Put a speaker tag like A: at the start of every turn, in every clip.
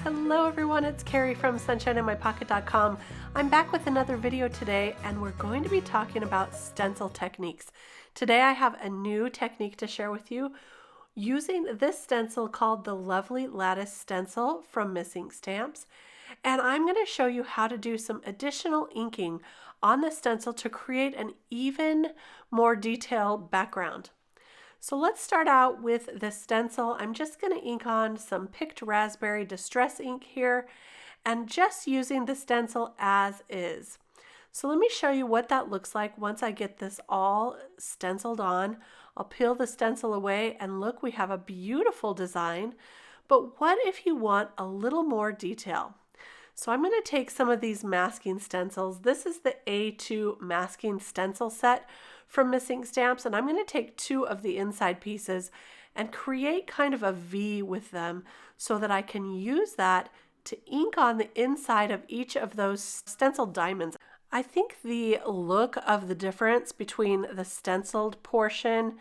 A: Hello everyone, it's Kari from sunshineinmypocket.com. I'm back with another video today and we're going to be talking about stencil techniques. Today I have a new technique to share with you using this stencil called the Lovely Lattice stencil from Missing Stamps. And I'm going to show you how to do some additional inking on the stencil to create an even more detailed background. So let's start out with the stencil. I'm just going to ink on some picked raspberry distress ink here and just using the stencil as is. So let me show you what that looks like once I get this all stenciled on. I'll peel the stencil away and look, we have a beautiful design. But what if you want a little more detail? So I'm going to take some of these masking stencils. This is the A2 masking stencil set from Missing Stamps, and I'm going to take two of the inside pieces and create kind of a V with them so that I can use that to ink on the inside of each of those stenciled diamonds. I think the look of the difference between the stenciled portion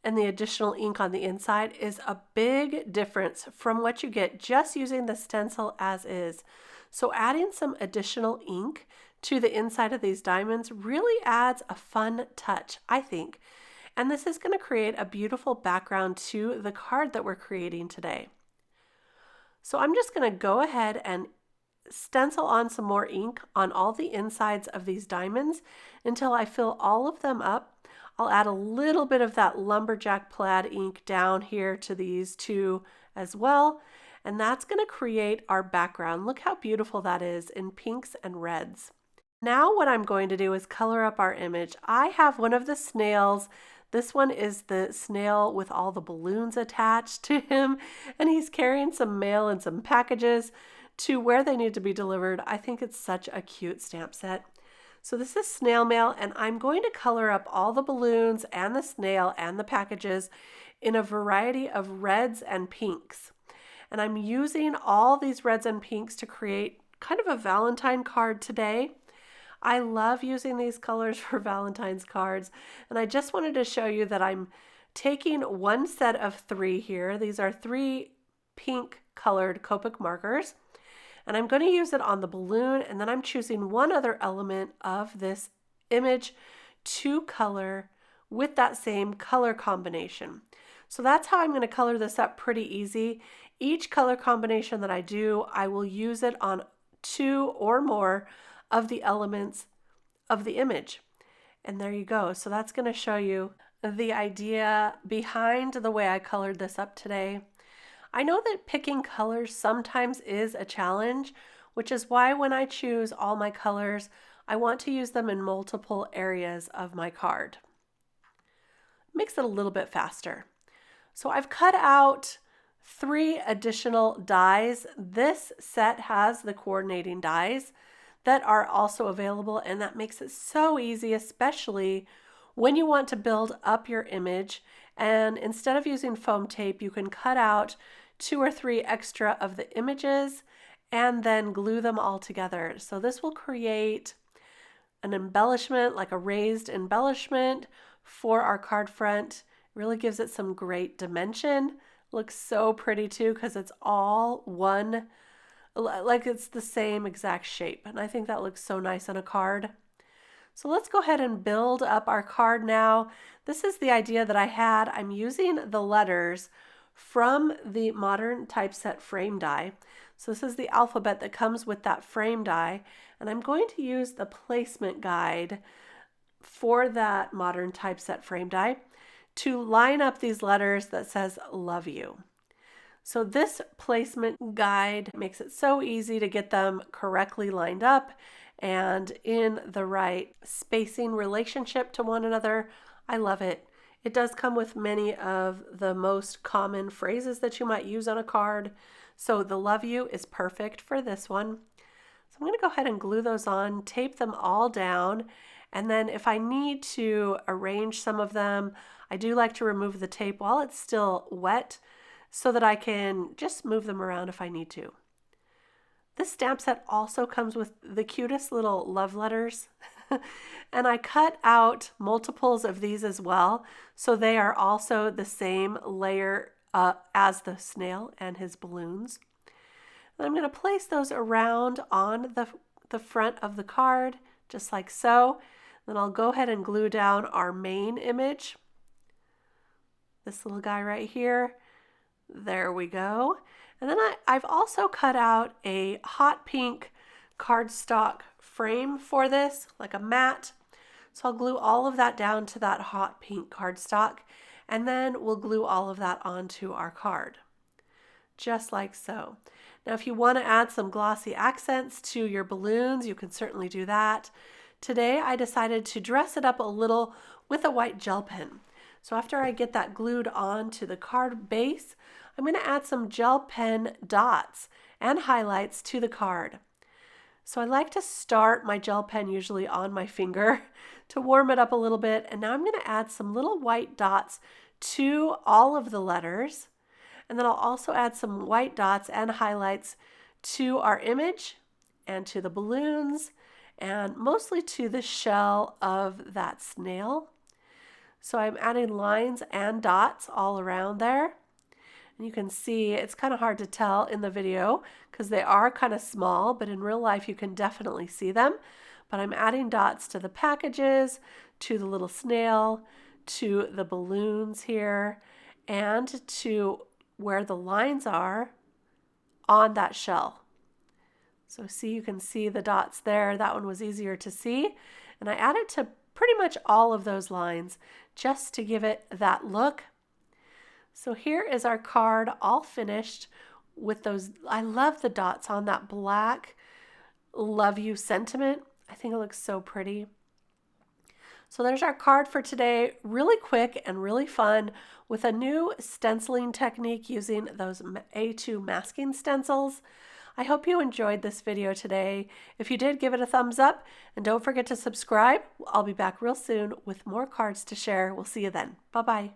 A: and the additional ink on the inside is a big difference from what you get just using the stencil as is. So adding some additional ink to the inside of these diamonds really adds a fun touch, I think. And this is going to create a beautiful background to the card that we're creating today. So I'm just going to go ahead and stencil on some more ink on all the insides of these diamonds until I fill all of them up. I'll add a little bit of that lumberjack plaid ink down here to these two as well. And that's going to create our background. Look how beautiful that is in pinks and reds. Now what I'm going to do is color up our image. I have one of the snails. This one is the snail with all the balloons attached to him, and he's carrying some mail and some packages to where they need to be delivered. I think it's such a cute stamp set. So this is snail mail, and I'm going to color up all the balloons and the snail and the packages in a variety of reds and pinks. And I'm using all these reds and pinks to create kind of a Valentine card today. I love using these colors for Valentine's cards, and I just wanted to show you that I'm taking one set of three here. These are three pink colored Copic markers, and I'm going to use it on the balloon, and then I'm choosing one other element of this image to color with that same color combination. So that's how I'm going to color this up pretty easy. Each color combination that I do, I will use it on two or more of the elements of the image. And there you go. So that's going to show you the idea behind the way I colored this up today. I know that picking colors sometimes is a challenge, which is why when I choose all my colors, I want to use them in multiple areas of my card. Makes it a little bit faster. So I've cut out 3 additional dies. This set has the coordinating dies that are also available, and that makes it so easy, especially when you want to build up your image. And instead of using foam tape, you can cut out 2 or 3 extra of the images and then glue them all together. So this will create an embellishment, like a raised embellishment for our card front. Really gives it some great dimension. Looks so pretty too because it's all one, like it's the same exact shape, and I think that looks so nice on a card. So let's go ahead and build up our card now. This is the idea that I had. I'm using the letters from the Modern Typeset frame die. So this is the alphabet that comes with that frame die, and I'm going to use the placement guide for that Modern Typeset frame die to line up these letters that says love you. So this placement guide makes it so easy to get them correctly lined up and in the right spacing relationship to one another. I love it. It does come with many of the most common phrases that you might use on a card. So the love you is perfect for this one. So I'm going to go ahead and glue those on, tape them all down, and then if I need to arrange some of them, I do like to remove the tape while it's still wet, so that I can just move them around if I need to. This stamp set also comes with the cutest little love letters. And I cut out multiples of these as well, so they are also the same layer as the snail and his balloons. And I'm going to place those around on the front of the card, just like so. Then I'll go ahead and glue down our main image. This little guy right here. There we go. And then I've also cut out a hot pink cardstock frame for this, like a mat. So I'll glue all of that down to that hot pink cardstock, and then we'll glue all of that onto our card, just like so. Now, if you want to add some glossy accents to your balloons, you can certainly do that. Today, I decided to dress it up a little with a white gel pen. So after I get that glued onto the card base, I'm going to add some gel pen dots and highlights to the card. So I like to start my gel pen usually on my finger to warm it up a little bit. And now I'm going to add some little white dots to all of the letters. And then I'll also add some white dots and highlights to our image and to the balloons and mostly to the shell of that snail. So I'm adding lines and dots all around there. And you can see it's kind of hard to tell in the video because they are kind of small, but in real life you can definitely see them. But I'm adding dots to the packages, to the little snail, to the balloons here, and to where the lines are on that shell. So see, you can see the dots there. That one was easier to see. And I added to pretty much all of those lines just to give it that look. So here is our card all finished with those. I love the dots on that black love you sentiment. I think it looks so pretty. So there's our card for today. Really quick and really fun with a new stenciling technique using those A2 masking stencils. I hope you enjoyed this video today. If you did, give it a thumbs up and don't forget to subscribe. I'll be back real soon with more cards to share. We'll see you then. Bye-bye.